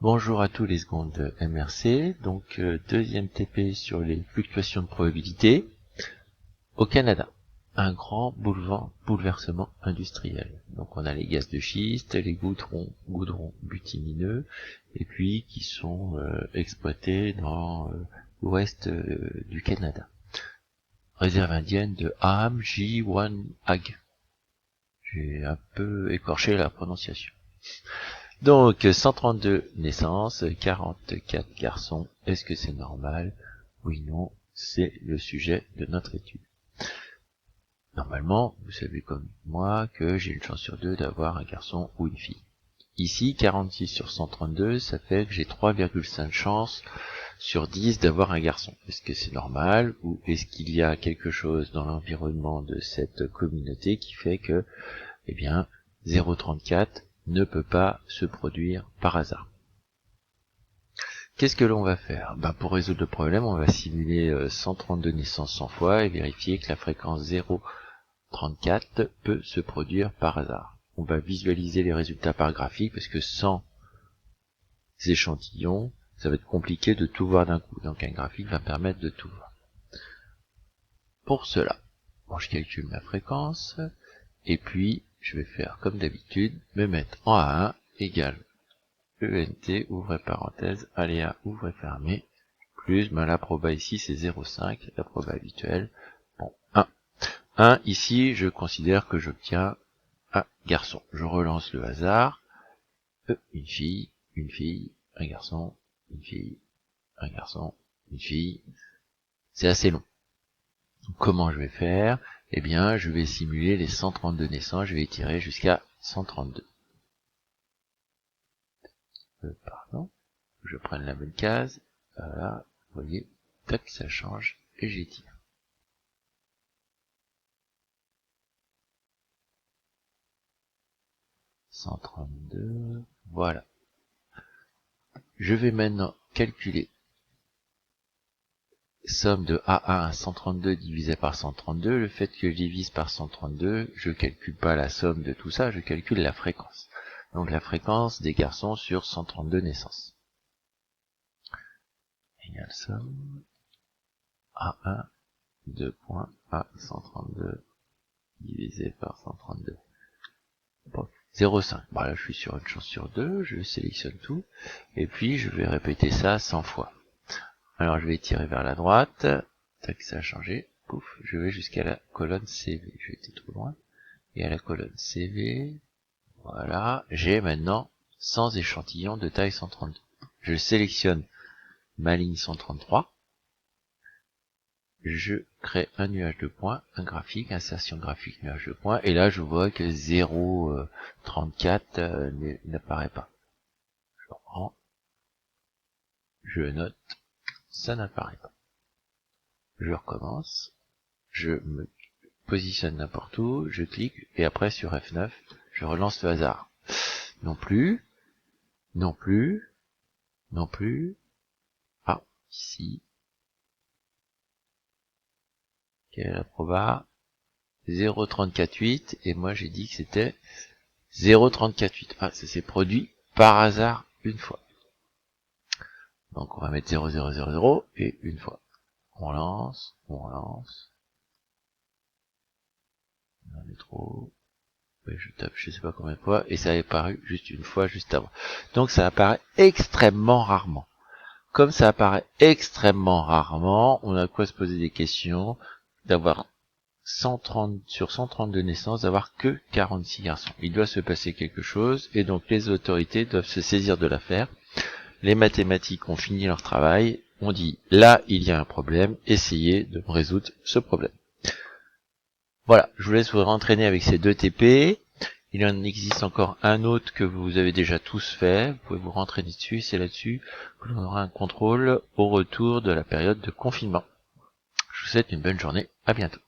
Bonjour à tous les secondes MRC, donc deuxième TP sur les fluctuations de probabilité. Au Canada, un grand bouleversement industriel. Donc on a les gaz de schiste, les goudrons bitumineux, et puis qui sont exploités dans l'ouest du Canada. Réserve indienne de Amjiwanaag. J'ai un peu écorché la prononciation. Donc, 132 naissances, 44 garçons. Est-ce que c'est normal? Oui, non, c'est le sujet de notre étude. Normalement, vous savez comme moi que j'ai une chance sur 2 d'avoir un garçon ou une fille. Ici, 46 sur 132, ça fait que j'ai 3,5 chances sur 10 d'avoir un garçon. Est-ce que c'est normal ou est-ce qu'il y a quelque chose dans l'environnement de cette communauté qui fait que, 0,34 ne peut pas se produire par hasard. Qu'est-ce que l'on va faire? Pour résoudre le problème, on va simuler 132 naissances 100 fois et vérifier que la fréquence 0,34 peut se produire par hasard. On va visualiser les résultats par graphique parce que sans échantillons, ça va être compliqué de tout voir d'un coup. Donc un graphique va permettre de tout voir. Pour cela, je calcule ma fréquence et puis je vais faire comme d'habitude, me mettre en A1 égale ENT, ouvrez parenthèse, aléa, ouvrez fermé, plus, la proba ici c'est 0,5, la proba habituelle, 1. 1, ici, je considère que j'obtiens un garçon. Je relance le hasard, une fille, un garçon, une fille, un garçon, une fille. C'est assez long. Donc, comment je vais faire? Je vais simuler les 132 naissances, je vais étirer jusqu'à 132. Je prenne la bonne case, voilà, vous voyez, tac, ça change, et j'étire. « 132, voilà. Je vais maintenant calculer somme de A1 à 132 divisé par 132. Le fait que je divise par 132, je calcule pas la somme de tout ça, je calcule la fréquence. Donc la fréquence des garçons sur 132 naissances. Égale somme A1 2 points à 132 divisé par 132. 0,5. Là, je suis sur une chance sur 2, je sélectionne tout, et puis je vais répéter ça 100 fois. Alors, je vais tirer vers la droite, tac, ça a changé, pouf, je vais jusqu'à la colonne CV, j'ai été trop loin, et à la colonne CV, voilà, j'ai maintenant 100 échantillons de taille 132. Je sélectionne ma ligne 133, je crée un nuage de points, un graphique, insertion graphique, nuage de points, et là je vois que 0,34 n'apparaît pas. Je reprends, je note, ça n'apparaît pas. Je recommence, je me positionne n'importe où, je clique, et après sur F9, je relance le hasard. Non plus, non plus, non plus, ici, quelle est la proba? 0,348, et moi j'ai dit que c'était 0,348. Ça s'est produit par hasard une fois. Donc on va mettre 0,000 et une fois. On lance. On est trop. Oui, je tape je sais pas combien de fois, et ça est apparu juste une fois juste avant. Donc ça apparaît extrêmement rarement. Comme ça apparaît extrêmement rarement, on a quoi se poser des questions, d'avoir 130 sur 132 naissances, d'avoir que 46 garçons. Il doit se passer quelque chose, et donc les autorités doivent se saisir de l'affaire. Les mathématiques ont fini leur travail, on dit, là, il y a un problème, essayez de résoudre ce problème. Voilà, je vous laisse vous rentraîner avec ces 2 TP. Il en existe encore un autre que vous avez déjà tous fait, vous pouvez vous rentraîner dessus, c'est là-dessus que l'on aura un contrôle au retour de la période de confinement. Je vous souhaite une bonne journée, à bientôt.